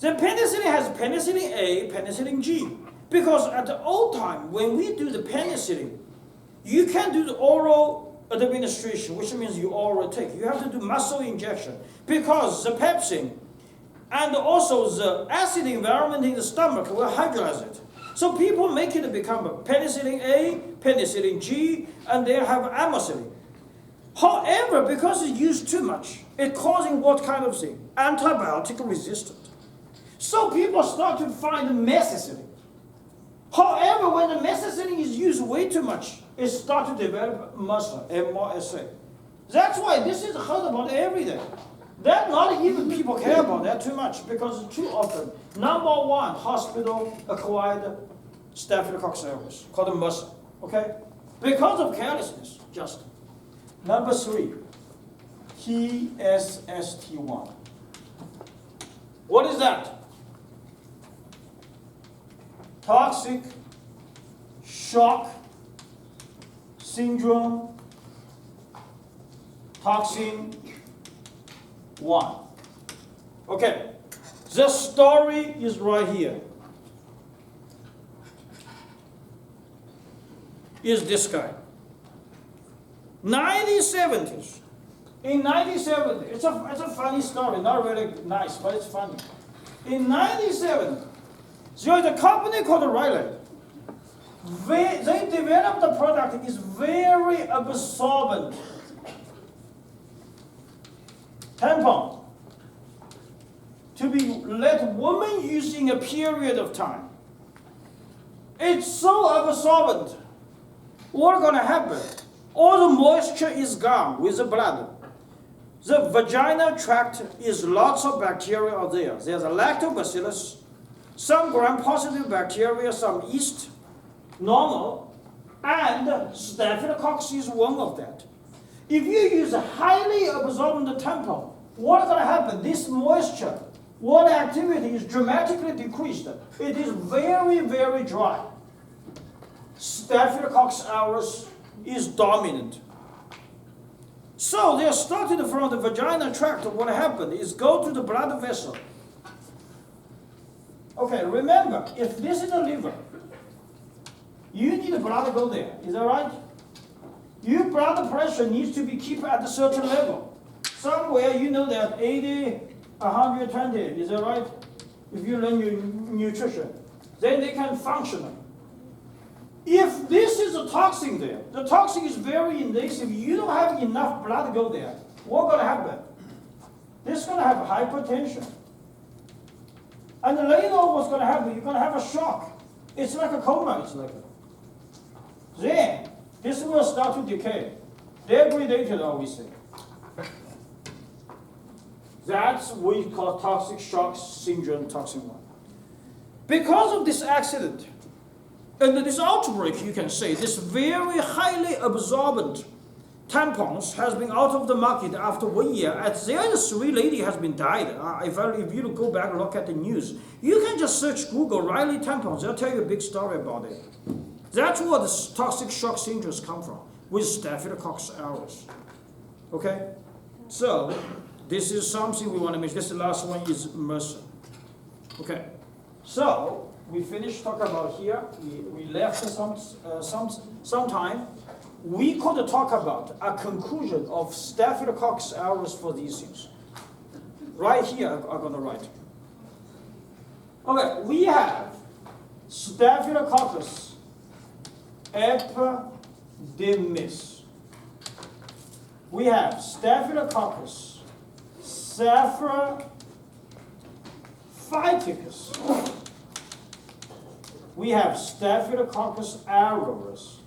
Then penicillin has penicillin A, penicillin G. Because at the old time, when we do the penicillin, you can't do the oral administration, which means you oral take. You have to do muscle injection. Because the pepsin and also the acid environment in the stomach will hydrolyze it. So people make it become penicillin A, penicillin G, and they have amoxicillin. However, because it's used too much, it's causing what kind of thing? Antibiotic resistant. So people start to find methicillin. However, when the methicillin is used way too much, it starts to develop MRSA, MRSA. That's why this is heard about every day. That not even people care about that too much because too often. Number one, hospital-acquired Staphylococcus aureus, called MRSA, okay? Because of carelessness, just. Number three, TSST1. What is that? Toxic shock syndrome, toxin 1. Okay, the story is right here. Is this guy. 1970s. In 1970, it's a funny story, not really nice, but it's funny. In 1970, there is a company called Riley. They developed a product that is very absorbent. Tampon. To be let women use in a period of time. It's so absorbent. What's going to happen? All the moisture is gone with the blood. The vaginal tract is lots of bacteria out there. There's a lactobacillus, some gram-positive bacteria, some yeast, normal, and Staphylococcus is one of that. If you use a highly absorbent tampon, what's going to happen? This moisture, water activity is dramatically decreased. It is very, very dry. Staphylococcus aureus is dominant. So they are started from the vaginal tract. What happened is go to the blood vessel. Okay, remember, if this is the liver, you need the blood to go there. Is that right? Your blood pressure needs to be kept at a certain level. Somewhere you know that 80, 120, is that right? If you learn your nutrition, then they can function. If this is a toxin there, the toxin is very invasive, you don't have enough blood to go there, what's going to happen? This is going to have hypertension. And later on what's going to happen? You're going to have a shock. It's like a coma, it's like a... Then, this will start to decay. Degradated, obviously. That's what we call toxic shock syndrome, toxin 1. Because of this accident, and this outbreak, you can say, this very highly absorbent tampons has been out of the market after 1 year. At the end, 3 ladies has been died. If you go back and look at the news, you can just search Google Riley tampons. They'll tell you a big story about it. That's where the toxic shock syndromes come from, with Staphylococcus aureus. Okay? So, this is something we want to mention. This last one is MRSA. Okay. So, we finished talking about here. We left some time. We could talk about a conclusion of Staphylococcus aureus for these things. Right here, I'm going to write. Okay, we have Staphylococcus epidermis. We have Staphylococcus saprophyticus. We have Staphylococcus aureus.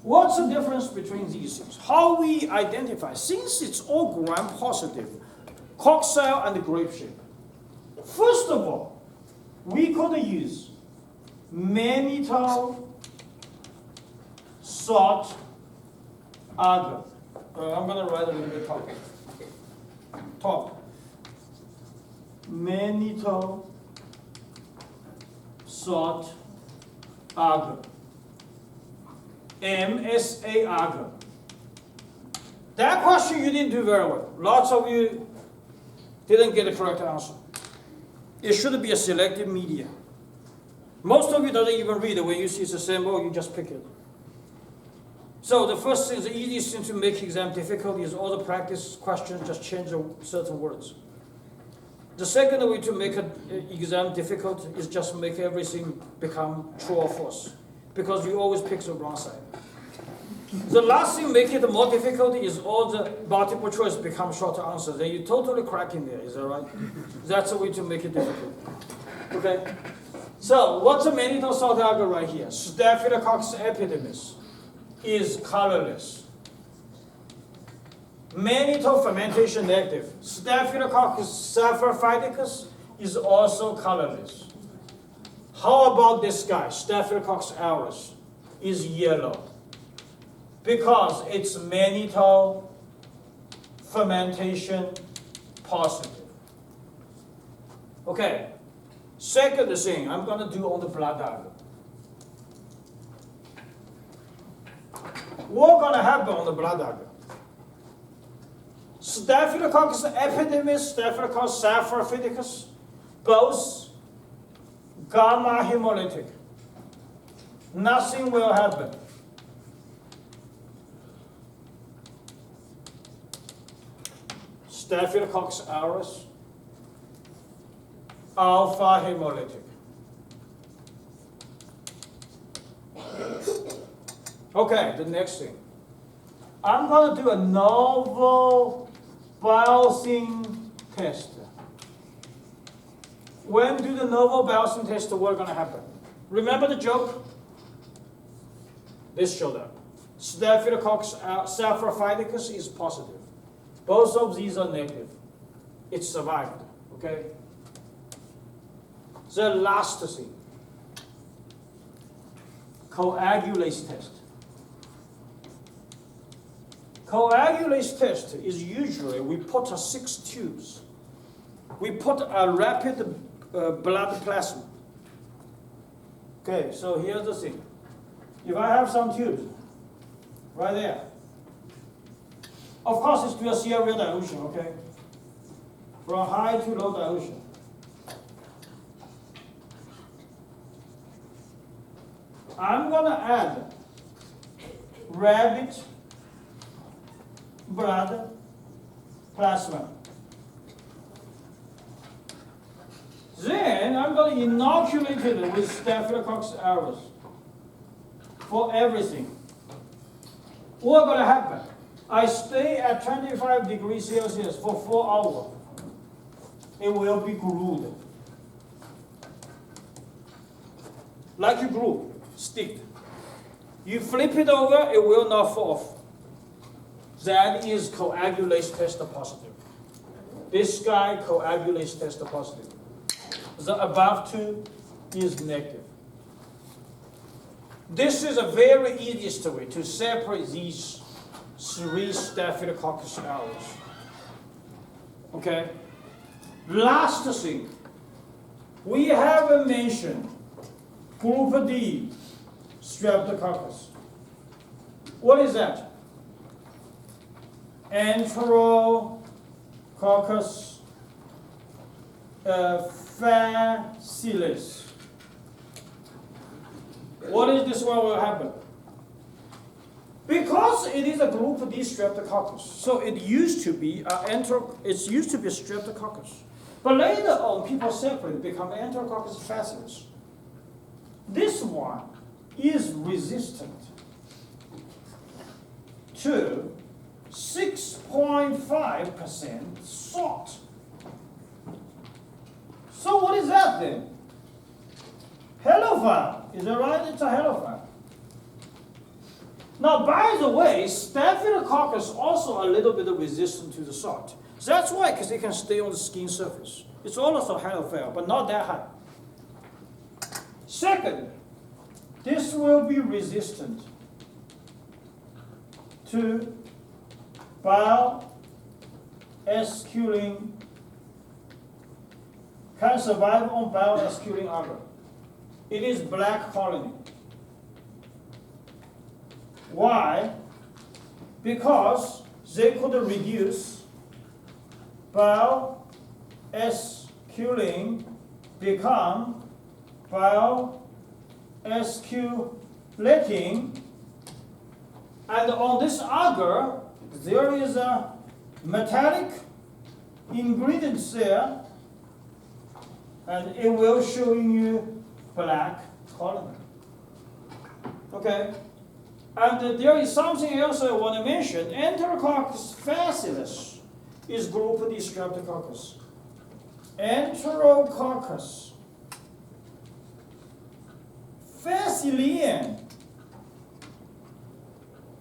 What's the difference between these things? How we identify? Since it's all gram-positive, coccyl and grape shape. First of all, we could use mannitol salt agar. I'm going to write a little bit top. Mannitol salt agar. MSA agar. That question you didn't do very well. Lots of you didn't get the correct answer. it should be a selected media. Most of you don't even read it. When you see it's a symbol, you just pick it. So the first thing, the easiest thing to make exam difficult is all the practice questions just change certain words. The second way to make an exam difficult is just make everything become true or false, because you always pick the wrong side. The last thing make it more difficult is all the multiple choice become short answers. Then you totally crack in there, is that right? That's the way to make it difficult. Okay? So what's the mannitol salt agar right here? Staphylococcus epidermis is colorless. Mannitol fermentation negative. Staphylococcus saprophyticus is also colorless. How about this guy, Staphylococcus aureus, is yellow? Because it's mannitol fermentation positive. Okay, second thing I'm going to do on the blood agar. What's going to happen on the blood agar? Staphylococcus epidermis, Staphylococcus saprophyticus, both gamma hemolytic. Nothing will happen. Staphylococcus aureus, alpha hemolytic. Okay, the next thing. I'm going to do a novel biopsy test. When do the novel biopsy test, what's going to happen? Remember the joke? This showed up. Staphylococcus saprophyticus is positive. Both of these are negative. It survived, okay? The last thing, coagulase test. Coagulase test is usually, we put 6 tubes. We put a rapid blood plasma. Okay, so here's the thing. If I have some tubes, right there, of course it's to a serial dilution, okay? From high to low dilution. I'm gonna add rabbit blood plasma. Then I'm going to inoculate it with Staphylococcus aureus for everything. What's going to happen? I stay at 25 degrees Celsius for 4 hours. It will be glued. Like you glue, stick. You flip it over, it will not fall off. That is coagulase test positive. This guy, coagulase test positive. The above 2 is negative. This is a very easiest way to separate these 3 Staphylococcus aureus. Okay? Last thing, we have mentioned group D, Streptococcus. What is that? Enterococcus facilis. What is this one will happen? Because it is a group D Streptococcus, so it used to be a Streptococcus. But later on, people separate, become Enterococcus facilis. This one is resistant to 6.5% salt. So what is that then? Halophile. Is that right? It's a halophile. Now, by the way, Staphylococcus also a little bit resistant to the salt. So that's why, because it can stay on the skin surface. It's also halophile, but not that high. Second, this will be resistant to bile-esculin, can survive on bile-esculin agar. It is black colony. Why? Because they could reduce bile-esculin become biosculating, and on this agar there is a metallic ingredient there, and it will show you black polymer. Okay, and there is something else I want to mention. Enterococcus facilis is group D streptococcus. Enterococcus facilium.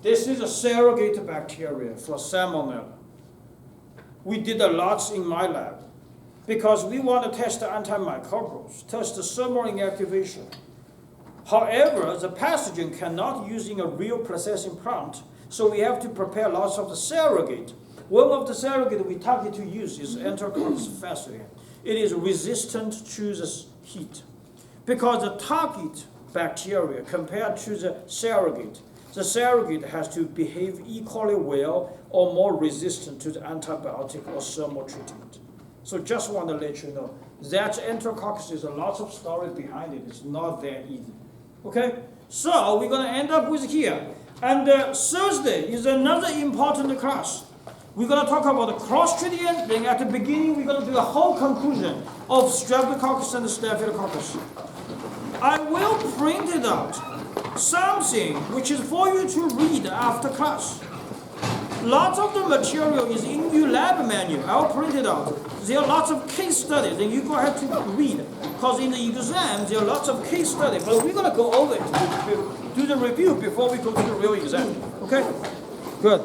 This is a surrogate bacteria for Salmonella. We did a lot in my lab because we want to test the antimicrobials, test the thermal inactivation. However, the pathogen cannot use in a real processing plant, so we have to prepare lots of the surrogate. One of the surrogate we target to use is Enterococcus faecium. It is resistant to the heat because the target bacteria compared to the surrogate has to behave equally well or more resistant to the antibiotic or thermal treatment. So just want to let you know that Enterococcus is a lot of story behind it. It's not that easy. Okay, so we're going to end up with here. And Thursday is another important class. We're going to talk about the Clostridium. Then at the beginning, we're going to do a whole conclusion of Streptococcus and Staphylococcus. I will print it out, something which is for you to read after class. Lots of the material is in your lab manual. I'll print it out. There are lots of case studies, and you're going to have to read. Because in the exam, there are lots of case studies. But we're going to go over it, do the review before we go to the real exam. Okay? Good.